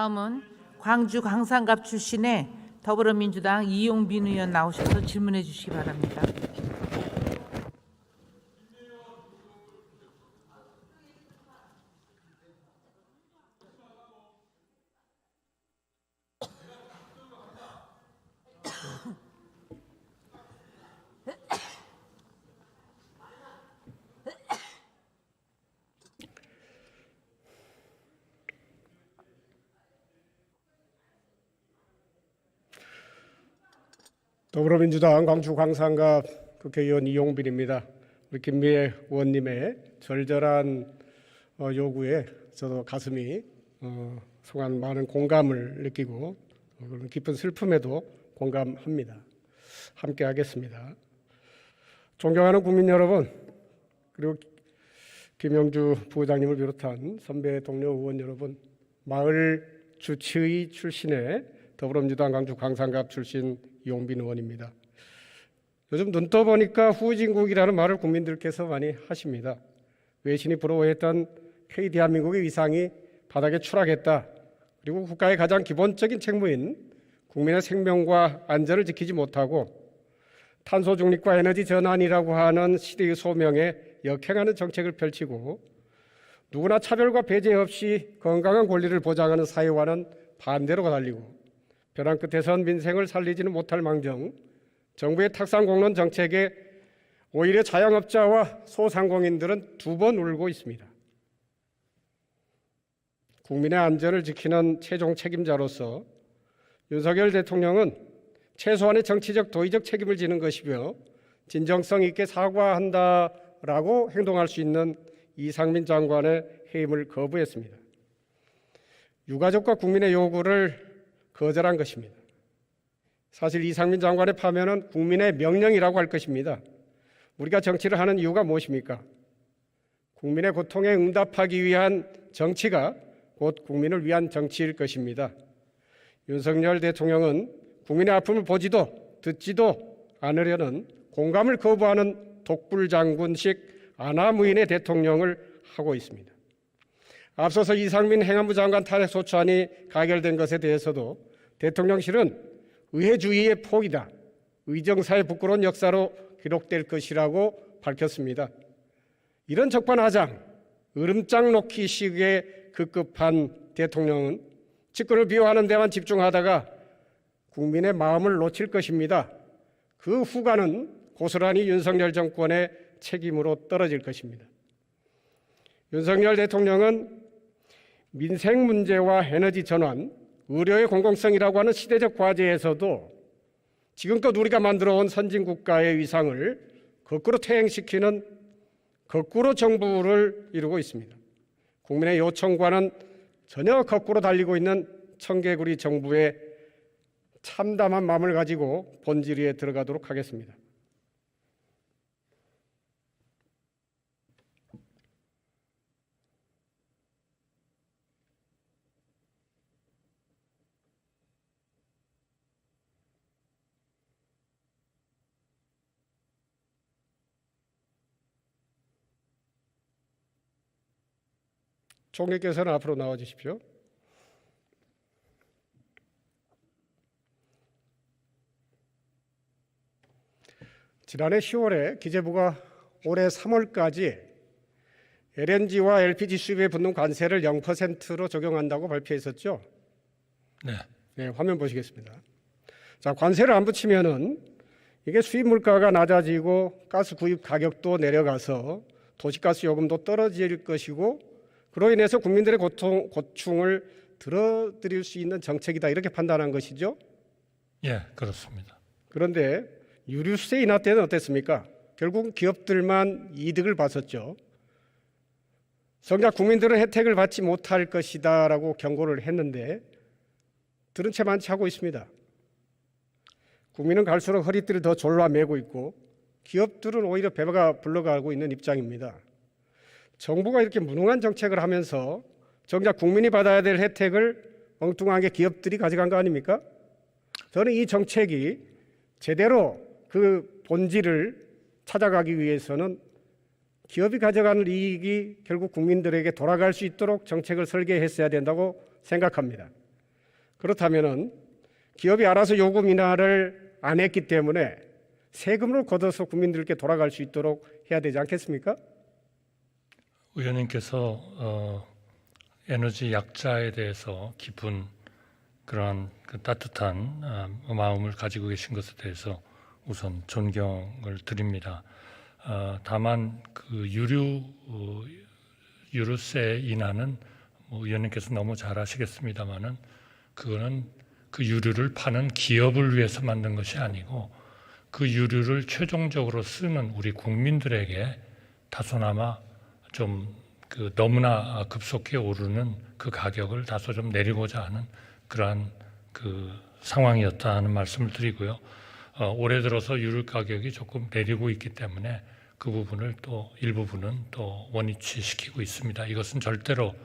다음은 광주 광산갑 출신의 더불어민주당 이용빈 의원 나오셔서 질문해 주시기 바랍니다. 더불어민주당 광주 광산갑 국회의원 이용빈입니다. 우리 김미애 의원님의 절절한 요구에 저도 가슴이 송한 많은 공감을 느끼고 그런 깊은 슬픔에도 공감합니다. 함께 하겠습니다. 존경하는 국민 여러분, 그리고 김영주 부의장님을 비롯한 선배 동료 의원 여러분, 마을 주치의 출신의 더불어민주당 광주 광산갑 출신 이용빈 의원입니다. 요즘 눈 떠보니까 후진국이라는 말을 국민들께서 많이 하십니다. 외신이 부러워했던 K대한민국의 위상이 바닥에 추락했다. 그리고 국가의 가장 기본적인 책무인 국민의 생명과 안전을 지키지 못하고 탄소 중립과 에너지 전환이라고 하는 시대의 소명에 역행하는 정책을 펼치고 누구나 차별과 배제 없이 건강한 권리를 보장하는 사회와는 반대로 달리고 벼랑 끝에선 민생을 살리지는 못할 망정 정부의 탁상공론 정책에 오히려 자영업자와 소상공인들은 두 번 울고 있습니다. 국민의 안전을 지키는 최종 책임자로서 윤석열 대통령은 최소한의 정치적 도의적 책임을 지는 것이며 진정성 있게 사과한다라고 행동할 수 있는 이상민 장관의 해임을 거부했습니다. 유가족과 국민의 요구를 거절한 것입니다. 사실 이상민 장관의 파면은 국민의 명령이라고 할 것입니다. 우리가 정치를 하는 이유가 무엇입니까? 국민의 고통에 응답하기 위한 정치가 곧 국민을 위한 정치일 것입니다. 윤석열 대통령은 국민의 아픔을 보지도 듣지도 않으려는 공감을 거부하는 독불장군식 아나무인의 대통령을 하고 있습니다. 앞서서 이상민 행안부 장관 탄핵 소추안이 가결된 것에 대해서도 대통령실은 의회주의의 폭이다, 의정사의 부끄러운 역사로 기록될 것이라고 밝혔습니다. 이런 적반하장, 으름장 놓기식의 급급한 대통령은 집권을 비호하는 데만 집중하다가 국민의 마음을 놓칠 것입니다. 그 후과는 고스란히 윤석열 정권의 책임으로 떨어질 것입니다. 윤석열 대통령은 민생 문제와 에너지 전환, 의료의 공공성이라고 하는 시대적 과제에서도 지금껏 우리가 만들어온 선진국가의 위상을 거꾸로 퇴행시키는 거꾸로 정부를 이루고 있습니다. 국민의 요청과는 전혀 거꾸로 달리고 있는 청개구리 정부의 참담한 마음을 가지고 본질에 들어가도록 하겠습니다. 총리께서는 앞으로 나와 주십시오. 지난해 10월에 기재부가 올해 3월까지 LNG와 LPG 수입에 붙는 관세를 0%로 적용한다고 발표했었죠. 네, 화면 보시겠습니다. 자, 관세를 안 붙이면은 이게 수입 물가가 낮아지고 가스 구입 가격도 내려가서 도시가스 요금도 떨어질 것이고 그로 인해서 국민들의 고충을 들어드릴 수 있는 정책이다 이렇게 판단한 것이죠. 예, 그렇습니다. 그런데 유류세 인하 때는 어땠습니까? 결국 기업들만 이득을 봤었죠. 정작 국민들은 혜택을 받지 못할 것이다라고 경고를 했는데 들은 채 많지 하고 있습니다. 국민은 갈수록 허리띠를 더 졸라매고 있고 기업들은 오히려 배가 불러가고 있는 입장입니다. 정부가 이렇게 무능한 정책을 하면서 정작 국민이 받아야 될 혜택을 엉뚱하게 기업들이 가져간 거 아닙니까? 저는 이 정책이 제대로 그 본질을 찾아가기 위해서는 기업이 가져가는 이익이 결국 국민들에게 돌아갈 수 있도록 정책을 설계했어야 된다고 생각합니다. 그렇다면은 기업이 알아서 요금 인하를 안 했기 때문에 세금을 걷어서 국민들께 돌아갈 수 있도록 해야 되지 않겠습니까? 의원님께서 에너지 약자에 대해서 깊은 그러한 그 따뜻한 마음을 가지고 계신 것에 대해서 우선 존경을 드립니다. 다만 그 유류세 인하는 뭐 의원님께서 너무 잘 아시겠습니다만은 그거는 그 유류를 파는 기업을 위해서 만든 것이 아니고 그 유류를 최종적으로 쓰는 우리 국민들에게 다소나마 좀 그 너무나 급속히 오르는 그 가격을 다소 좀 내리고자 하는 그러한 그 상황이었다는 말씀을 드리고요. 올해 들어서 유류 가격이 조금 내리고 있기 때문에 그 부분을 또 일부분은 또 원위치시키고 있습니다. 이것은 절대로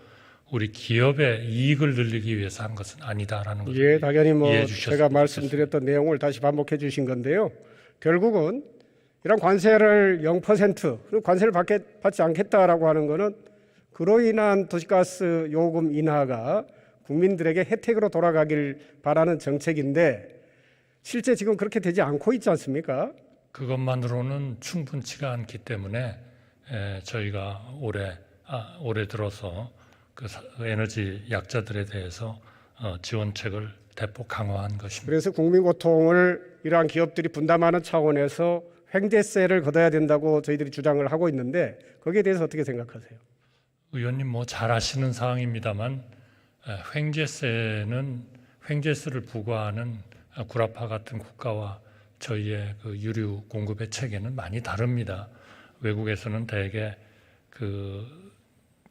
우리 기업의 이익을 늘리기 위해서 한 것은 아니다라는 것을 예, 당연히 뭐 이해해 주셨으면 제가 말씀드렸던 내용을 다시 반복해 주신 건데요. 결국은 이런 관세를 0% 그리고 관세를 받지 않겠다라고 하는 것은 그로 인한 도시가스 요금 인하가 국민들에게 혜택으로 돌아가길 바라는 정책인데 실제 지금 그렇게 되지 않고 있지 않습니까? 그것만으로는 충분치가 않기 때문에 저희가 올해 들어서 그 에너지 약자들에 대해서 지원책을 대폭 강화한 것입니다. 그래서 국민 고통을 이러한 기업들이 분담하는 차원에서 횡재세를 걷어야 된다고 저희들이 주장을 하고 있는데 거기에 대해서 어떻게 생각하세요? 의원님 뭐 잘 아시는 사항입니다만 횡재세를 부과하는 구라파 같은 국가와 저희의 그 유류 공급의 체계는 많이 다릅니다. 외국에서는 대개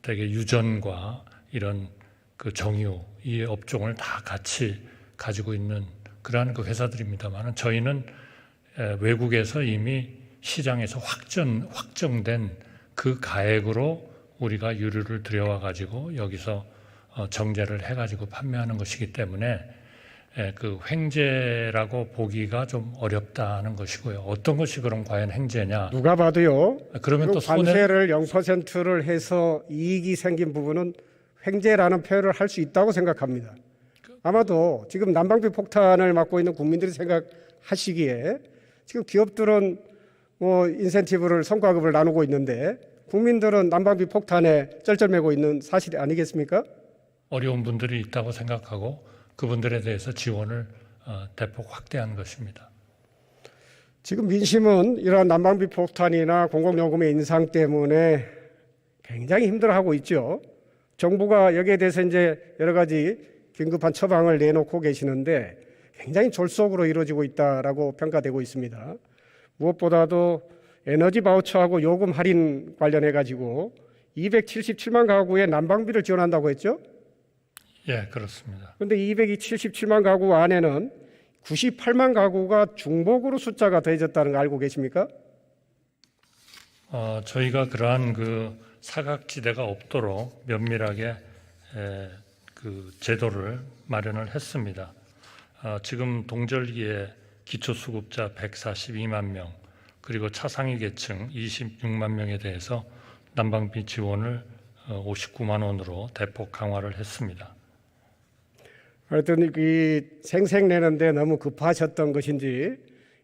유전과 이런 그 정유 이 업종을 다 같이 가지고 있는 그러한 그 회사들입니다만 저희는 외국에서 이미 시장에서 확정된 그 가액으로 우리가 유류를 들여와 가지고 여기서 정제를 해가지고 판매하는 것이기 때문에 그 횡재라고 보기가 좀 어렵다는 것이고요. 어떤 것이 그럼 과연 횡재냐? 누가 봐도요. 그러면 또 관세를 0%를 해서 이익이 생긴 부분은 횡재라는 표현을 할 수 있다고 생각합니다. 아마도 지금 난방비 폭탄을 맞고 있는 국민들이 생각하시기에 지금 기업들은 뭐 인센티브를 성과급을 나누고 있는데 국민들은 난방비 폭탄에 쩔쩔매고 있는 사실이 아니겠습니까? 어려운 분들이 있다고 생각하고 그분들에 대해서 지원을 대폭 확대한 것입니다. 지금 민심은 이러한 난방비 폭탄이나 공공요금의 인상 때문에 굉장히 힘들어하고 있죠. 정부가 여기에 대해서 이제 여러 가지 긴급한 처방을 내놓고 계시는데 굉장히 졸속으로 이루어지고 있다라고 평가되고 있습니다. 무엇보다도 에너지 바우처하고 요금 할인 관련해 가지고 277만 가구에 난방비를 지원한다고 했죠? 예, 그렇습니다. 그런데 277만 가구 안에는 98만 가구가 중복으로 숫자가 더해졌다는 거 알고 계십니까? 저희가 그러한 그 사각지대가 없도록 면밀하게 그 제도를 마련을 했습니다. 지금 동절기에 기초수급자 142만 명 그리고 차상위 계층 26만 명에 대해서 난방비 지원을 59만 원으로 대폭 강화를 했습니다. 하여튼 이 생색내는데 너무 급하셨던 것인지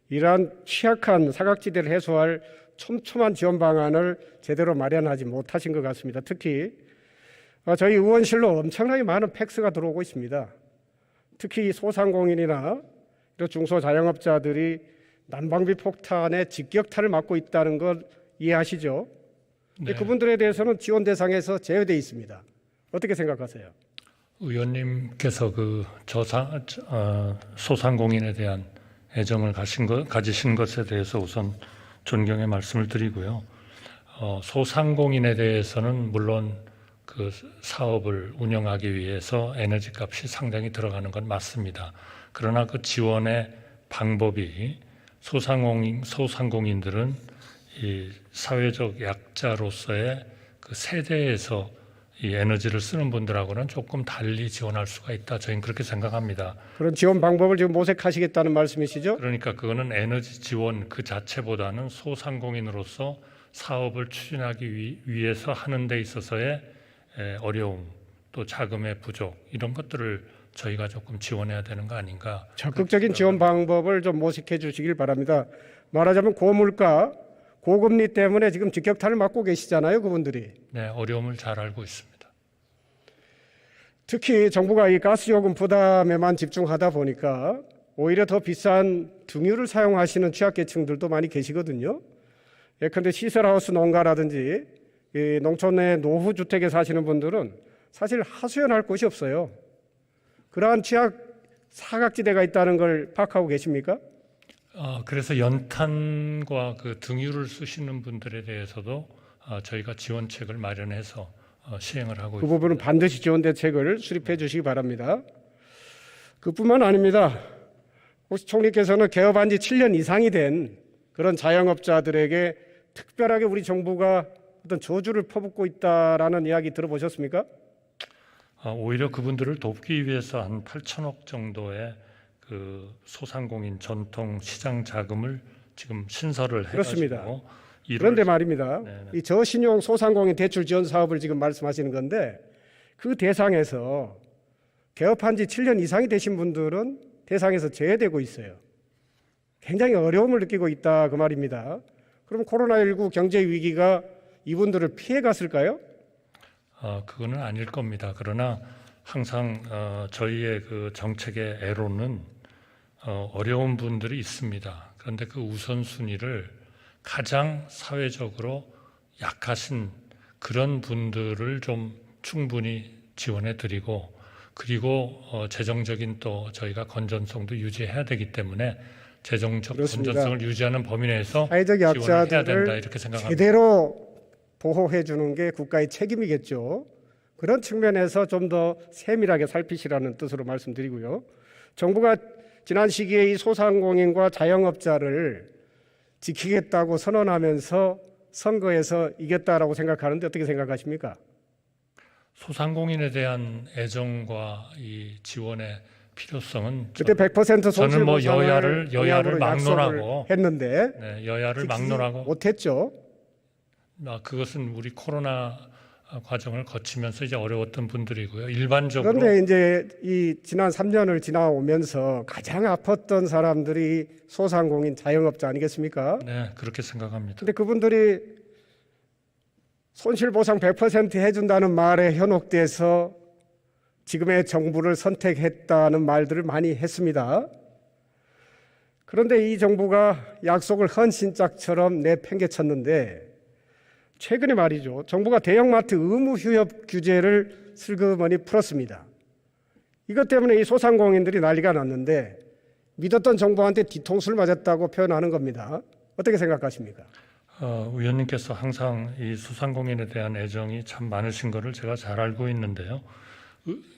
이러한 취약한 사각지대를 해소할 촘촘한 지원 방안을 제대로 마련하지 못하신 것 같습니다. 특히 저희 의원실로 엄청나게 많은 팩스가 들어오고 있습니다. 특히 소상공인이나 중소자영업자들이 난방비 폭탄의 직격탄을 맞고 있다는 걸 이해하시죠? 네. 그분들에 대해서는 지원 대상에서 제외되어 있습니다. 어떻게 생각하세요? 의원님께서 그 소상공인에 대한 애정을 가지신 것에 대해서 우선 존경의 말씀을 드리고요. 소상공인에 대해서는 물론 그 사업을 운영하기 위해서 에너지 값이 상당히 들어가는 건 맞습니다. 그러나 그 지원의 방법이 소상공인들은 이 사회적 약자로서의 그 세대에서 이 에너지를 쓰는 분들하고는 조금 달리 지원할 수가 있다. 저희는 그렇게 생각합니다. 그런 지원 방법을 지금 모색하시겠다는 말씀이시죠? 그러니까 그거는 에너지 지원 그 자체보다는 소상공인으로서 사업을 추진하기 위해서 하는 데 있어서의 어려움, 또 자금의 부족 이런 것들을 저희가 조금 지원해야 되는 거 아닌가. 적극적인 지원 방법을 좀 모색해 주시길 바랍니다. 말하자면 고물가, 고금리 때문에 지금 직격탄을 맞고 계시잖아요, 그분들이. 네, 어려움을 잘 알고 있습니다. 특히 정부가 이 가스요금 부담에만 집중하다 보니까 오히려 더 비싼 등유를 사용하시는 취약계층들도 많이 계시거든요. 예컨대 시설하우스 농가라든지 이 농촌의 노후주택에 사시는 분들은 사실 하소연할 곳이 없어요. 그러한 취약 사각지대가 있다는 걸 파악하고 계십니까? 그래서 연탄과 그 등유를 쓰시는 분들에 대해서도 저희가 지원책을 마련해서 시행을 하고 그 있습니다. 부분은 반드시 지원 대책을 수립해 주시기 바랍니다. 그뿐만 아닙니다. 혹시 총리께서는 개업한 지 7년 이상이 된 그런 자영업자들에게 특별하게 우리 정부가 어떤 저주를 퍼붓고 있다라는 이야기 들어보셨습니까? 오히려 그분들을 돕기 위해서 한 8천억 정도의 그 소상공인 전통 시장 자금을 지금 신설을 그렇습니다. 해가지고 그런데 말입니다. 네네. 이 저신용 소상공인 대출 지원 사업을 지금 말씀하시는 건데 그 대상에서 개업한 지 7년 이상이 되신 분들은 대상에서 제외되고 있어요. 굉장히 어려움을 느끼고 있다 그 말입니다. 그럼 코로나19 경제 위기가 이분들을 피해 갔을까요? 그거는 아닐 겁니다. 그러나 항상 저희의 그 정책의 애로는 어려운 분들이 있습니다. 그런데 그 우선순위를 가장 사회적으로 약하신 그런 분들을 좀 충분히 지원해 드리고 그리고 재정적인 또 저희가 건전성도 유지해야 되기 때문에 재정적 그렇습니다. 건전성을 유지하는 범위 내에서 사회적 지원을 해야 된다 약자들을 이렇게 생각합니다. 제대로 보호해 주는 게 국가의 책임이겠죠. 그런 측면에서 좀 더 세밀하게 살피시라는 뜻으로 말씀드리고요. 정부가 지난 시기에 이 소상공인과 자영업자를 지키겠다고 선언하면서 선거에서 이겼다라고 생각하는데 어떻게 생각하십니까? 소상공인에 대한 애정과 이 지원의 필요성은 그때 100% 저는 뭐 손실 여야를 보상을 막론하고 했는데 네, 여야를 지키지 막론하고 못했죠. 그것은 우리 코로나 과정을 거치면서 이제 어려웠던 분들이고요. 일반적으로 그런데 이제 이 지난 3년을 지나오면서 가장 아팠던 사람들이 소상공인 자영업자 아니겠습니까? 네, 그렇게 생각합니다. 근데 그분들이 손실보상 100% 해준다는 말에 현혹돼서 지금의 정부를 선택했다는 말들을 많이 했습니다. 그런데 이 정부가 약속을 헌신짝처럼 내팽개쳤는데 최근에 말이죠. 정부가 대형마트 의무 휴업 규제를 슬그머니 풀었습니다. 이것 때문에 이 소상공인들이 난리가 났는데 믿었던 정부한테 뒤통수를 맞았다고 표현하는 겁니다. 어떻게 생각하십니까? 의원님께서 항상 이 소상공인에 대한 애정이 참 많으신 거를 제가 잘 알고 있는데요.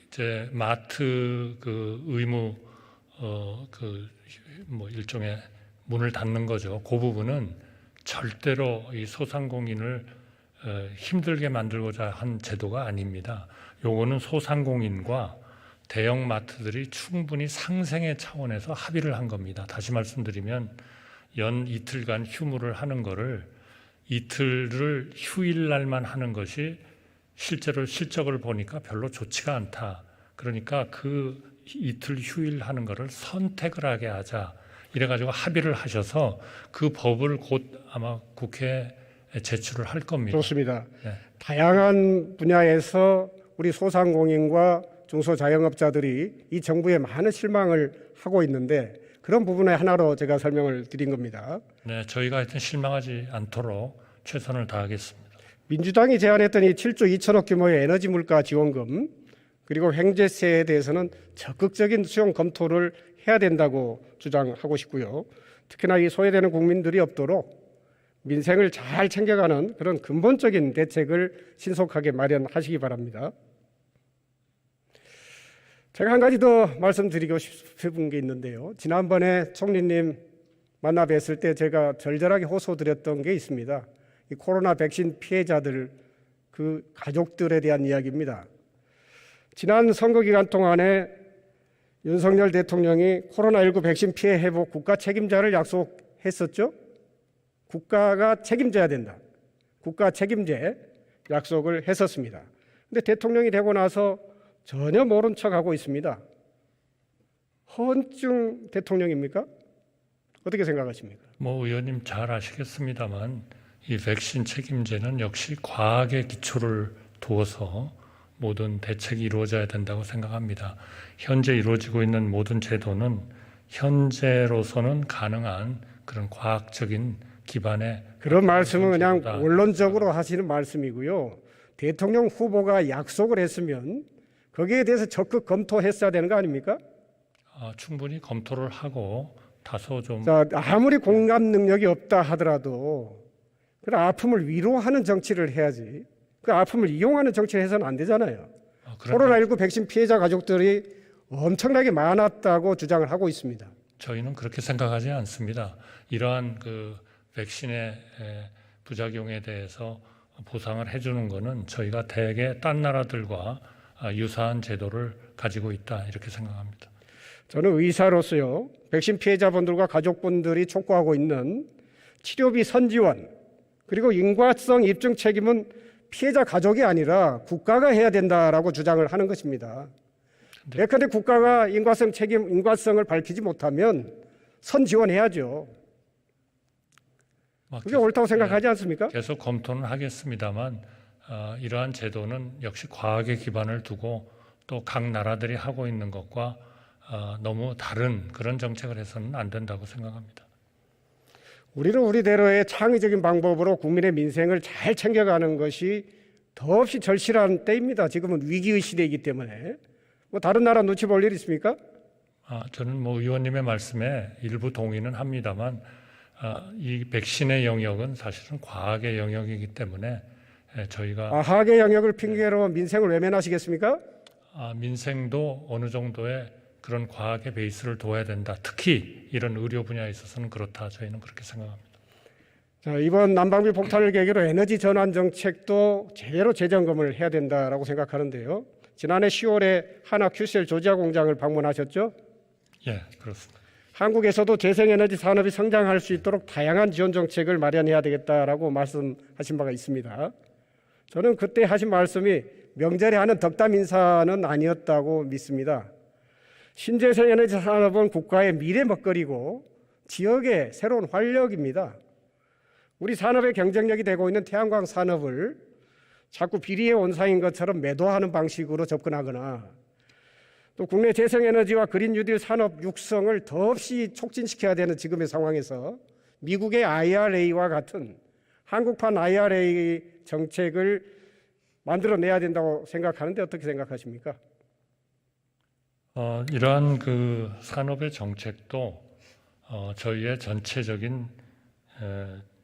이제 마트 그 의무 뭐 일종의 문을 닫는 거죠. 그 부분은 절대로 이 소상공인을 힘들게 만들고자 한 제도가 아닙니다. 요거는 소상공인과 대형 마트들이 충분히 상생의 차원에서 합의를 한 겁니다. 다시 말씀드리면 연 이틀간 휴무를 하는 거를 이틀을 휴일날만 하는 것이 실제로 실적을 보니까 별로 좋지가 않다. 그러니까 그 이틀 휴일 하는 거를 선택을 하게 하자. 이래가지고 합의를 하셔서 그 법을 곧 아마 국회에 제출을 할 겁니다. 좋습니다. 네. 다양한 분야에서 우리 소상공인과 중소자영업자들이 이 정부에 많은 실망을 하고 있는데 그런 부분의 하나로 제가 설명을 드린 겁니다. 네, 저희가 하여튼 실망하지 않도록 최선을 다하겠습니다. 민주당이 제안했던 이 7조 2천억 규모의 에너지 물가 지원금 그리고 횡재세에 대해서는 적극적인 수용 검토를 해야 된다고 주장하고 싶고요. 특히나 이 소외되는 국민들이 없도록 민생을 잘 챙겨가는 그런 근본적인 대책을 신속하게 마련하시기 바랍니다. 제가 한 가지 더 말씀드리고 싶은 게 있는데요. 지난번에 총리님 만나 뵀을 때 제가 절절하게 호소드렸던 게 있습니다. 이 코로나 백신 피해자들 그 가족들에 대한 이야기입니다. 지난 선거 기간 동안에 윤석열 대통령이 코로나19 백신 피해 회복 국가 책임자를 약속했었죠. 국가가 책임져야 된다. 국가 책임제 약속을 했었습니다. 그런데 대통령이 되고 나서 전혀 모른 척하고 있습니다. 헌증 대통령입니까? 어떻게 생각하십니까? 뭐 의원님 잘 아시겠습니다만 이 백신 책임제는 역시 과학의 기초를 두어서 모든 대책이 이루어져야 된다고 생각합니다. 현재 이루어지고 있는 모든 제도는 현재로서는 가능한 그런 과학적인 기반의 그런 말씀은 그냥 제도다. 원론적으로 하시는 말씀이고요. 대통령 후보가 약속을 했으면 거기에 대해서 적극 검토했어야 되는 거 아닙니까? 충분히 검토를 하고 다소 좀 자, 아무리 공감 능력이 없다 하더라도 그 아픔을 위로하는 정치를 해야지. 그 아픔을 이용하는 정치를 해서는 안 되잖아요. 그런데 코로나19 백신 피해자 가족들이 엄청나게 많았다고 주장을 하고 있습니다. 저희는 그렇게 생각하지 않습니다. 이러한 그 백신의 부작용에 대해서 보상을 해주는 것은 저희가 대개 딴 나라들과 유사한 제도를 가지고 있다 이렇게 생각합니다. 저는 의사로서요, 백신 피해자분들과 가족분들이 촉구하고 있는 치료비 선지원 그리고 인과성 입증 책임은 피해자 가족이 아니라 국가가 해야 된다라고 주장을 하는 것입니다. 예컨대 국가가 인과성을 밝히지 못하면 선지원해야죠. 그게 옳다고 생각하지 않습니까? 계속 검토는 하겠습니다만 이러한 제도는 역시 과학의 기반을 두고 또 각 나라들이 하고 있는 것과 너무 다른 그런 정책을 해서는 안 된다고 생각합니다. 우리는 우리대로의 창의적인 방법으로 국민의 민생을 잘 챙겨가는 것이 더없이 절실한 때입니다. 지금은 위기의 시대이기 때문에 뭐 다른 나라 눈치 볼 일 있습니까? 저는 뭐 의원님의 말씀에 일부 동의는 합니다만 이 백신의 영역은 사실은 과학의 영역이기 때문에 저희가 과학의 영역을 핑계로 민생을 외면하시겠습니까? 민생도 어느 정도의 그런 과학의 베이스를 둬야 된다. 특히 이런 의료 분야에 있어서는 그렇다. 저희는 그렇게 생각합니다. 자, 이번 난방비 폭탄을 계기로 에너지 전환 정책도 제대로 재점검을 해야 된다라고 생각하는데요. 지난해 10월에 하나 큐셀 조지아 공장을 방문하셨죠? 예, 그렇습니다. 한국에서도 재생에너지 산업이 성장할 수 있도록 다양한 지원 정책을 마련해야 되겠다라고 말씀하신 바가 있습니다. 저는 그때 하신 말씀이 명절에 하는 덕담 인사는 아니었다고 믿습니다. 신재생 에너지 산업은 국가의 미래 먹거리고 지역의 새로운 활력입니다. 우리 산업의 경쟁력이 되고 있는 태양광 산업을 자꾸 비리의 온상인 것처럼 매도하는 방식으로 접근하거나 또 국내 재생에너지와 그린 뉴딜 산업 육성을 더없이 촉진시켜야 되는 지금의 상황에서 미국의 IRA와 같은 한국판 IRA 정책을 만들어내야 된다고 생각하는데 어떻게 생각하십니까? 이러한 그 산업의 정책도 저희의 전체적인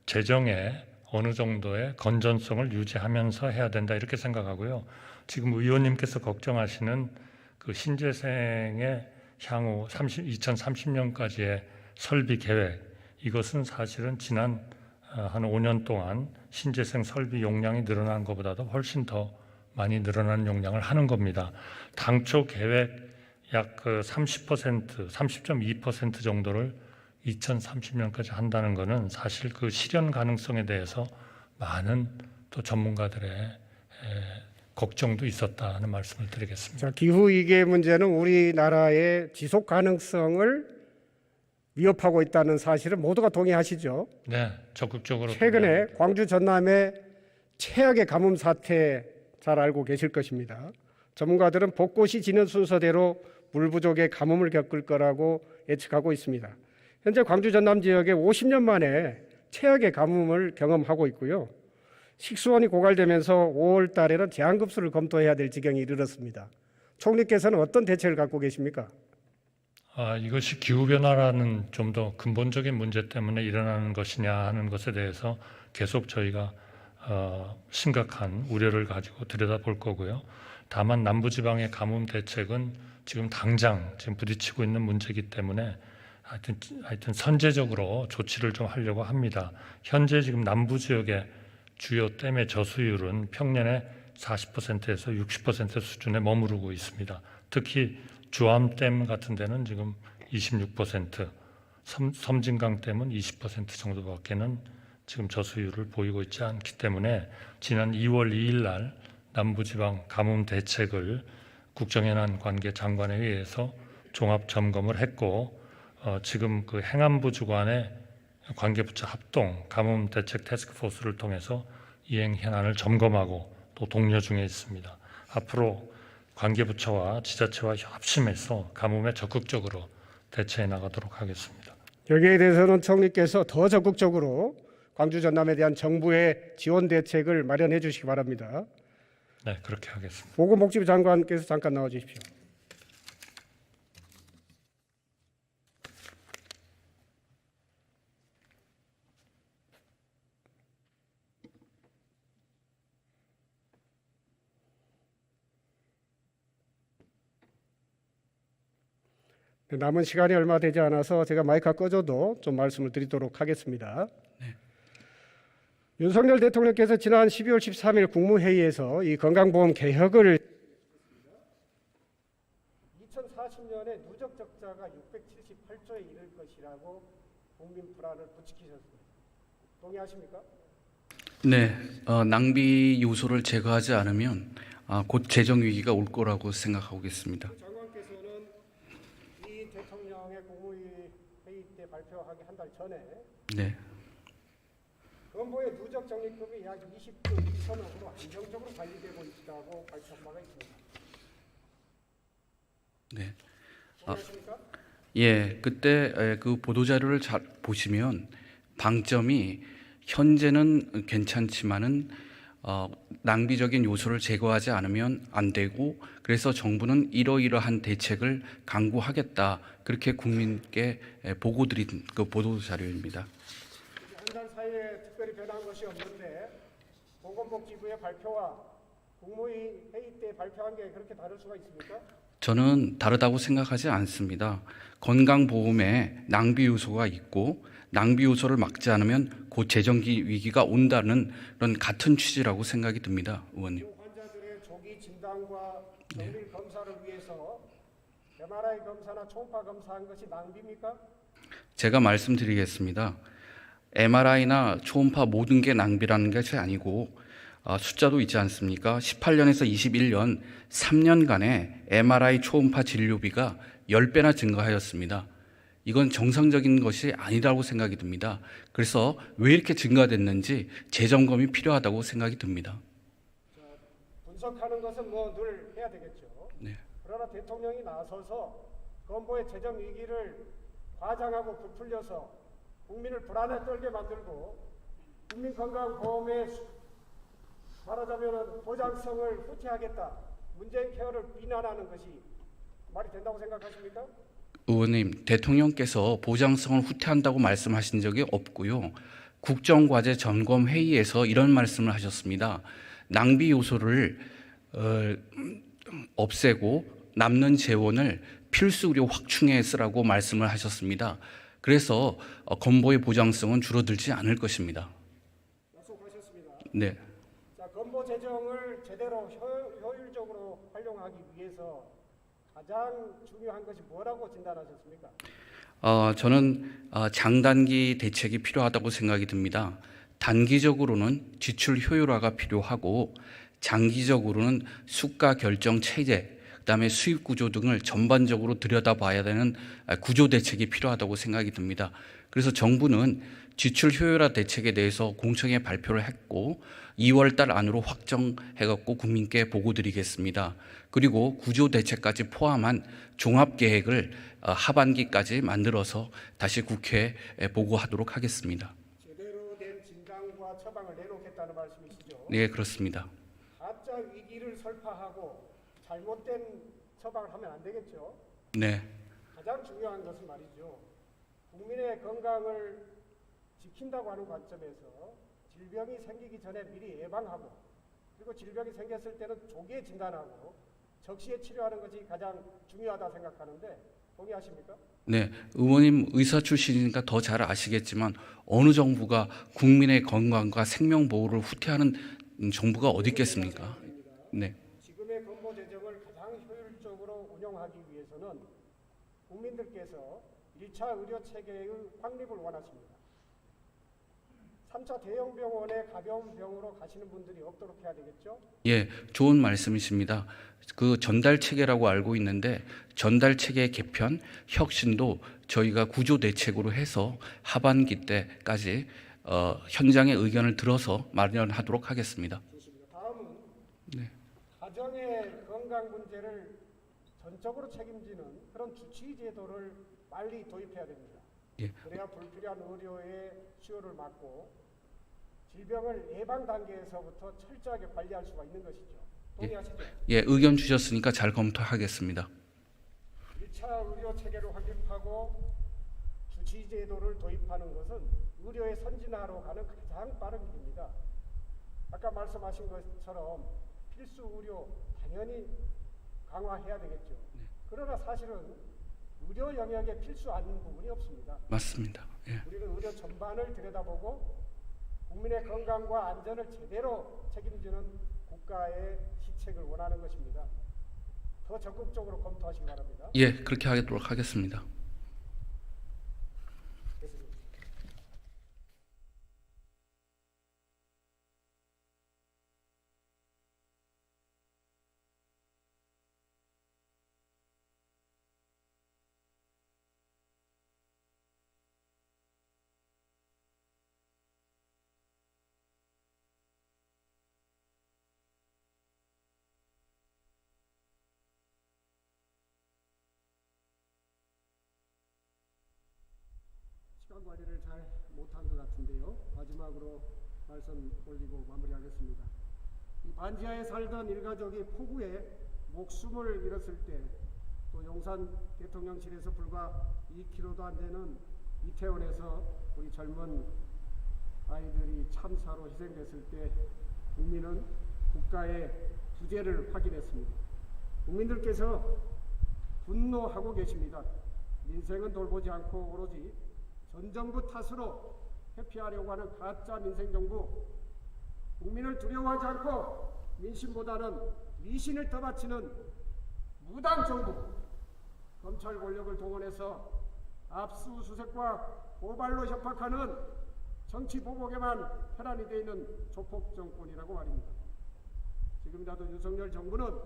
재정에 어느 정도의 건전성을 유지하면서 해야 된다 이렇게 생각하고요. 지금 의원님께서 걱정하시는 그 신재생의 향후 2030년까지의 설비 계획 이것은 사실은 지난 한 5년 동안 신재생 설비 용량이 늘어난 것보다도 훨씬 더 많이 늘어난 용량을 하는 겁니다. 당초 계획 약 30%, 30.2% 정도를 2030년까지 한다는 것은 사실 그 실현 가능성에 대해서 많은 또 전문가들의 걱정도 있었다는 말씀을 드리겠습니다. 자, 기후 위기의 문제는 우리나라의 지속 가능성을 위협하고 있다는 사실은 모두가 동의하시죠? 네, 적극적으로. 최근에 동의합니다. 광주 전남의 최악의 가뭄 사태 잘 알고 계실 것입니다. 전문가들은 벚꽃이 지는 순서대로 물 부족의 가뭄을 겪을 거라고 예측하고 있습니다. 현재 광주 전남 지역에 50년 만에 최악의 가뭄을 경험하고 있고요. 식수원이 고갈되면서 5월 달에는 제한급수를 검토해야 될 지경에 이르렀습니다. 총리께서는 어떤 대책을 갖고 계십니까? 이것이 기후변화라는 좀 더 근본적인 문제 때문에 일어나는 것이냐 하는 것에 대해서 계속 저희가 심각한 우려를 가지고 들여다볼 거고요. 다만 남부지방의 가뭄 대책은 지금 당장 지금 부딪히고 있는 문제이기 때문에 하여튼 선제적으로 조치를 좀 하려고 합니다. 현재 지금 남부 지역의 주요 댐의 저수율은 평년에 40%에서 60% 수준에 머무르고 있습니다. 특히 주암댐 같은 데는 지금 26%, 섬진강댐은 20% 정도밖에는 지금 저수율을 보이고 있지 않기 때문에 지난 2월 2일 날 남부지방 가뭄 대책을 국정연안 관계 장관에 의해서 종합 점검을 했고 지금 그 행안부 주관의 관계부처 합동 가뭄 대책 태스크포스를 통해서 이행 현안을 점검하고 또 독려 중에 있습니다. 앞으로 관계부처와 지자체와 협심해서 가뭄에 적극적으로 대처해 나가도록 하겠습니다. 여기에 대해서는 총리께서 더 적극적으로 광주 전남에 대한 정부의 지원 대책을 마련해 주시기 바랍니다. 네, 그렇게 하겠습니다. 보건복지부 장관께서 잠깐 나와 주십시오. 남은 시간이 얼마 되지 않아서 제가 마이크가 꺼져도 좀 말씀을 드리도록 하겠습니다. 윤석열 대통령께서 지난 12월 13일 국무회의에서 이 건강보험 개혁을 2040년에 누적 적자가 678조에 이를 것이라고 국민 불안을 부추기셨습니다. 동의하십니까? 네, 낭비 요소를 제거하지 않으면 곧 재정 위기가 올 거라고 생각하고 있습니다. 장관께서는 이 대통령의 국무회의 때 발표하기 한 달 전에 네, 건보의 누적 적립금이 약 20조 2천억으로 안정적으로 관리되고 있다고 발표한 바가 있습니다. 네. 동의하십니까? 예, 그때 그 보도 자료를 잘 보시면 방점이 현재는 괜찮지만은 낭비적인 요소를 제거하지 않으면 안 되고 그래서 정부는 이러이러한 대책을 강구하겠다 그렇게 국민께 보고드린 그 보도 자료입니다. 한 달 사이에 특별히 변한 것이 없는데 보건복지부의 발표와 국무회의 때 발표한 게 그렇게 다를 수가 있습니까? 저는 다르다고 생각하지 않습니다. 건강보험에 낭비 요소가 있고 낭비 요소를 막지 않으면 곧 재정기 위기가 온다는 그런 같은 취지라고 생각이 듭니다, 의원님. 환자들의 조기 진단과 정밀 검사를 위해서 MRI 검사나 초음파 검사한 것이 낭비입니까? 제가 말씀드리겠습니다. MRI나 초음파 모든 게 낭비라는 것이 아니고 숫자도 있지 않습니까? 18년에서 21년 3년간의 MRI 초음파 진료비가 10배나 증가하였습니다. 이건 정상적인 것이 아니라고 생각이 듭니다. 그래서 왜 이렇게 증가됐는지 재점검이 필요하다고 생각이 듭니다. 분석하는 것은 뭐 늘 해야 되겠죠. 네. 그러나 대통령이 나서서 건보의 재정 위기를 과장하고 부풀려서 국민을 불안에 떨게 만들고 국민건강보험의 말하자면 보장성을 후퇴하겠다. 문재인 케어를 비난하는 것이 말이 된다고 생각하십니까? 의원님, 대통령께서 보장성을 후퇴한다고 말씀하신 적이 없고요. 국정과제 점검 회의에서 이런 말씀을 하셨습니다. 낭비 요소를 없애고 남는 재원을 필수 의료 확충에 쓰라고 말씀을 하셨습니다. 그래서 건보의 보장성은 줄어들지 않을 것입니다. 약속하셨습니다. 네. 자, 건보 재정을 제대로 효율적으로 활용하기 위해서 가장 중요한 것이 뭐라고 진단하셨습니까? 저는 장단기 대책이 필요하다고 생각이 듭니다. 단기적으로는 지출 효율화가 필요하고 장기적으로는 수가 결정 체제, 그다음에 수입 구조 등을 전반적으로 들여다봐야 되는 구조 대책이 필요하다고 생각이 듭니다. 그래서 정부는 지출 효율화 대책에 대해서 공청회 발표를 했고 2월 달 안으로 확정해갖고 국민께 보고드리겠습니다. 그리고 구조 대책까지 포함한 종합 계획을 하반기까지 만들어서 다시 국회에 보고하도록 하겠습니다. 제대로 된 진단과 처방을 내놓겠다는 말씀이시죠? 네, 그렇습니다. 가짜 위기를 설파하고 잘못된 처방을 하면 안 되겠죠? 네. 가장 중요한 것은 말이죠. 국민의 건강을 지킨다고 하는 관점에서 질병이 생기기 전에 미리 예방하고 그리고 질병이 생겼을 때는 조기에 진단하고 적시에 치료하는 것이 가장 중요하다 생각하는데 동의하십니까? 네, 의원님 의사 출신이니까 더 잘 아시겠지만 어느 정부가 국민의 건강과 생명 보호를 후퇴하는 정부가 어디 있겠습니까? 네. 지금의 건보 재정을 가장 효율적으로 운영하기 위해서는 국민들께서 1차 의료 체계의 확립을 원하십니다. 3차 대형 병원에 가벼운 병으로 가시는 분들이 없도록 해야 되겠죠? 예, 좋은 말씀이십니다. 그 전달 체계라고 알고 있는데 전달 체계 개편, 혁신도 저희가 구조 대책으로 해서 하반기 때까지 현장의 의견을 들어서 마련하도록 하겠습니다. 좋습니다. 다음은 네. 가정의 건강 문제를 전적으로 책임지는 그런 주치 제도를 빨리 도입해야 됩니다. 예. 그래야 불필요한 의료의 수요를 막고 질병을 예방 단계에서부터 철저하게 관리할 수가 있는 것이죠. 동의하시죠? 예, 의견 주셨으니까 잘 검토하겠습니다. 1차 의료 체계를 확립하고 주치 제도를 도입하는 것은 의료의 선진화로 가는 가장 빠른 길입니다. 아까 말씀하신 것처럼 필수 의료 당연히 강화해야 되겠죠. 그러나 사실은 의료 영역에 필수 아닌 부분이 없습니다. 맞습니다. 예. 우리는 의료 전반을 들여다보고 국민의 건강과 안전을 제대로 책임지는 국가의 시책을 원하는 것입니다. 더 적극적으로 검토하시기 바랍니다. 예, 그렇게 하도록 하겠습니다. 시간 관리를 잘 못한 것 같은데요. 마지막으로 말씀 올리고 마무리하겠습니다. 이 반지하에 살던 일가족이 폭우에 목숨을 잃었을 때, 또 용산 대통령실에서 불과 2km도 안 되는 이태원에서 우리 젊은 아이들이 참사로 희생됐을 때 국민은 국가의 부재를 확인했습니다. 국민들께서 분노하고 계십니다. 민생은 돌보지 않고 오로지 전 정부 탓으로 회피하려고 하는 가짜 민생정부, 국민을 두려워하지 않고 민심보다는 미신을 떠받치는 무당정부, 검찰 권력을 동원해서 압수수색과 고발로 협박하는 정치보복에만 혈안이 되어 있는 조폭정권이라고 말입니다. 지금이라도 윤석열 정부는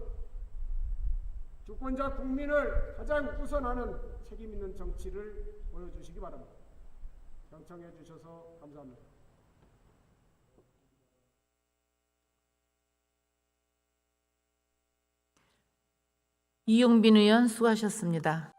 주권자 국민을 가장 우선하는 책임 있는 정치를 보여주시기 바랍니다. 경청해 주셔서 감사합니다. 이용빈 의원 수고하셨습니다.